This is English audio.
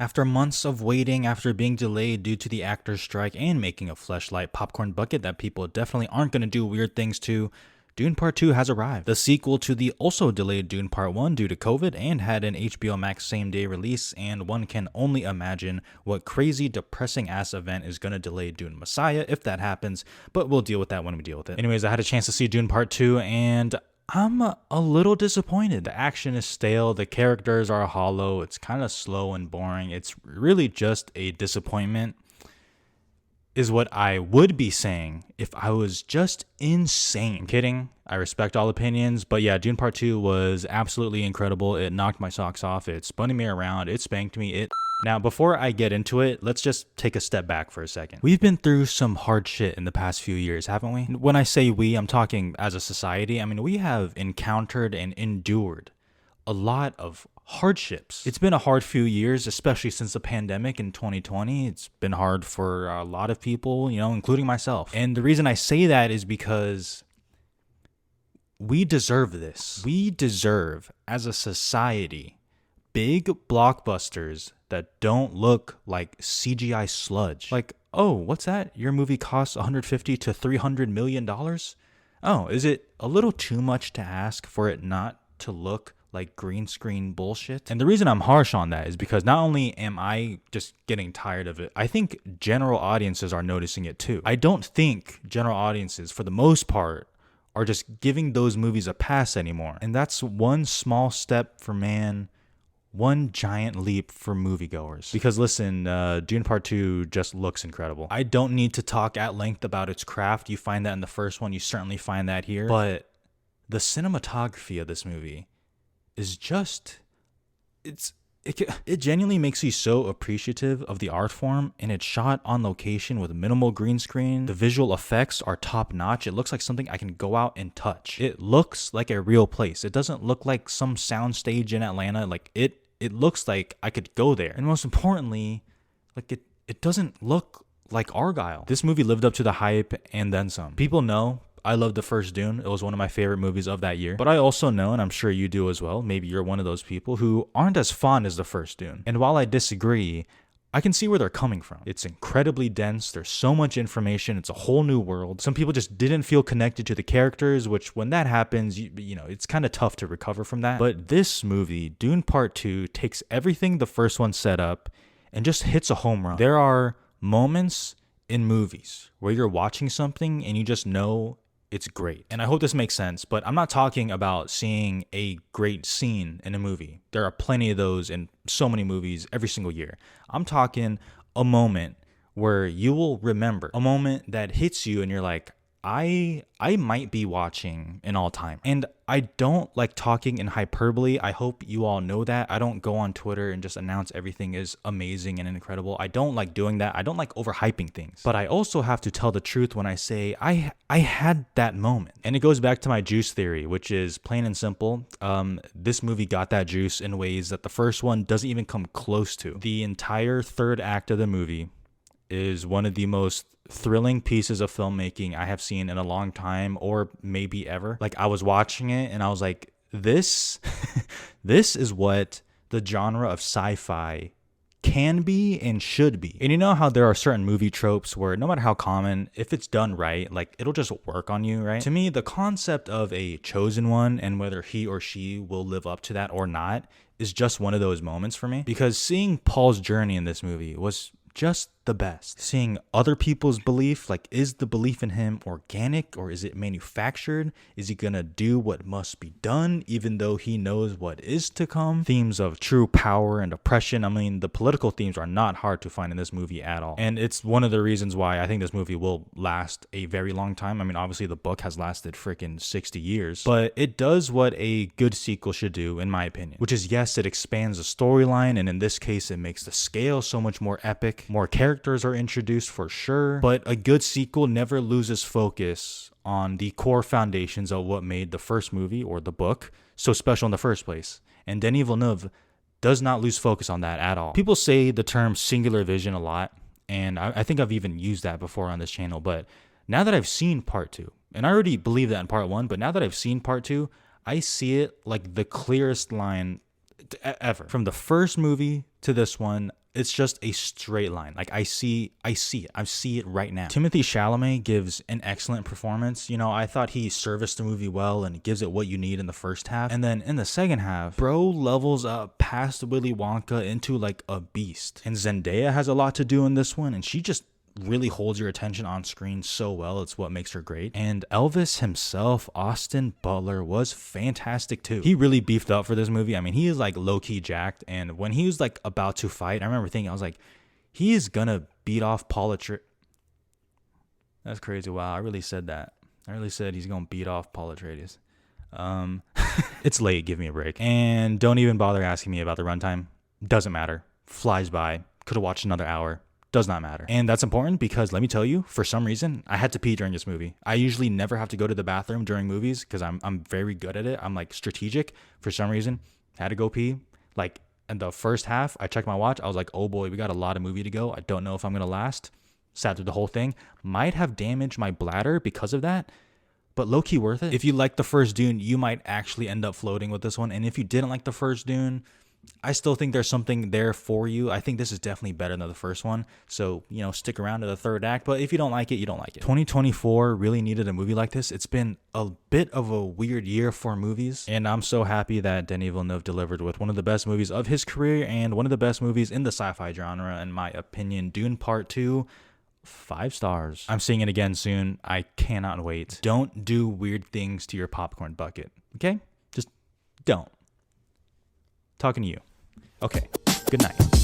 After months of waiting, after being delayed due to the actors' strike and making a fleshlight popcorn bucket that people definitely aren't going to do weird things to, Dune Part 2 has arrived. The sequel to the also delayed Dune Part 1 due to COVID and had an HBO Max same day release, and one can only imagine what crazy, depressing ass event is going to delay Dune Messiah if that happens, but we'll deal with that when we deal with it. Anyways, I had a chance to see Dune Part 2 and I'm a little disappointed. The action is stale, the characters are hollow, it's kind of slow and boring. It's really just a disappointment, is what I would be saying if I was just insane. I'm kidding. I respect all opinions, but yeah, Dune Part 2 was absolutely incredible. It knocked my socks off. It spun me around. It spanked me. Now, before I get into it, let's just take a step back for a second. We've been through some hard shit in the past few years, haven't we? When I say we, I'm talking as a society. I mean, we have encountered and endured a lot of hardships. It's been a hard few years, especially since the pandemic in 2020. It's been hard for a lot of people, including myself. And the reason I say that is because we deserve this. We deserve, as a society, big blockbusters that don't look like CGI sludge. Like, oh, what's that? Your movie costs $150 to $300 million? Oh, is it a little too much to ask for it not to look like green screen bullshit? And the reason I'm harsh on that is because not only am I just getting tired of it, I think general audiences are noticing it too. I don't think general audiences, for the most part, are just giving those movies a pass anymore. And that's one small step for man, one giant leap for moviegoers. Because listen, Dune Part 2 just looks incredible. I don't need to talk at length about its craft. You find that in the first one. You certainly find that here. But the cinematography of this movie is just, it genuinely makes you so appreciative of the art form, and it's shot on location with minimal green screen. The visual effects are top notch. It looks like something I can go out and touch. It looks like a real place. It doesn't look like some soundstage in Atlanta. Like it looks like I could go there. And most importantly, like it doesn't look like Argyle. This movie lived up to the hype and then some. People know I love the first Dune. It was one of my favorite movies of that year. But I also know, and I'm sure you do as well, maybe you're one of those people who aren't as fond as the first Dune. And while I disagree, I can see where they're coming from. It's incredibly dense. There's so much information. It's a whole new world. Some people just didn't feel connected to the characters, which when that happens, it's kind of tough to recover from that. But this movie, Dune Part 2, takes everything the first one set up and just hits a home run. There are moments in movies where you're watching something and you just know it's great. And I hope this makes sense, but I'm not talking about seeing a great scene in a movie. There are plenty of those in so many movies every single year. I'm talking a moment where you will remember, a moment that hits you and you're like, I might be watching an all-time. And I don't like talking in hyperbole. I hope you all know that. I don't go on Twitter and just announce everything is amazing and incredible. I don't like doing that. I don't like overhyping things. But I also have to tell the truth when I say I had that moment. And it goes back to my juice theory, which is plain and simple. This movie got that juice in ways that the first one doesn't even come close to. The entire third act of the movie is one of the most thrilling pieces of filmmaking I have seen in a long time, or maybe ever. Like, I was watching it and I was like, this is what the genre of sci-fi can be and should be. And you know how there are certain movie tropes where no matter how common, if it's done right, like it'll just work on you, right? To me, the concept of a chosen one and whether he or she will live up to that or not is just one of those moments for me. Because seeing Paul's journey in this movie was just the best. Seeing other people's belief, like, is the belief in him organic or is it manufactured? Is he gonna do what must be done even though he knows what is to come? Themes of true power and oppression. I mean, the political themes are not hard to find in this movie at all. And it's one of the reasons why I think this movie will last a very long time. I mean, obviously the book has lasted freaking 60 years, but it does what a good sequel should do, in my opinion, which is, yes, it expands the storyline, and in this case, it makes the scale so much more epic. More characters are introduced for sure, but a good sequel never loses focus on the core foundations of what made the first movie or the book so special in the first place. And Denis Villeneuve does not lose focus on that at all. People say the term singular vision a lot, and I think I've even used that before on this channel, but now that I've seen Part 2, and I already believe that in Part 1, but now that I've seen Part 2, I see it like the clearest line ever. From the first movie to this one, It's just a straight line. Like I see it right now. Timothee Chalamet gives an excellent performance. You know, I thought he serviced the movie well and gives it what you need in the first half. And then in the second half, bro levels up past Willy Wonka into like a beast. And Zendaya has a lot to do in this one, and she just really holds your attention on screen so well. It's what makes her great. And Elvis himself, Austin Butler, was fantastic too. He really beefed up for this movie. I mean, he is like low-key jacked, and when he was like about to fight, I remember thinking, I was like, he is gonna beat off Paul Atreides. That's crazy. Wow, I really said that. I really said he's gonna beat off Paul Atreides. It's late, give me a break. And don't even bother asking me about the runtime. Doesn't matter. Flies by. Could have watched another hour. Does not matter. And that's important because let me tell you, for some reason, I had to pee during this movie. I usually never have to go to the bathroom during movies because I'm very good at it. I'm like strategic. For some reason, had to go pee. Like in the first half, I checked my watch. I was like, oh boy, we got a lot of movie to go. I don't know if I'm going to last. Sat through the whole thing. Might have damaged my bladder because of that, but low-key worth it. If you like the first Dune, you might actually end up floating with this one. And if you didn't like the first Dune, I still think there's something there for you. I think this is definitely better than the first one. So, you know, stick around to the third act. But if you don't like it, you don't like it. 2024 really needed a movie like this. It's been a bit of a weird year for movies. And I'm so happy that Denis Villeneuve delivered with one of the best movies of his career and one of the best movies in the sci-fi genre, in my opinion. Dune Part 2, 5 stars. I'm seeing it again soon. I cannot wait. Don't do weird things to your popcorn bucket. Okay? Just don't. Talking to you. Okay. Good night.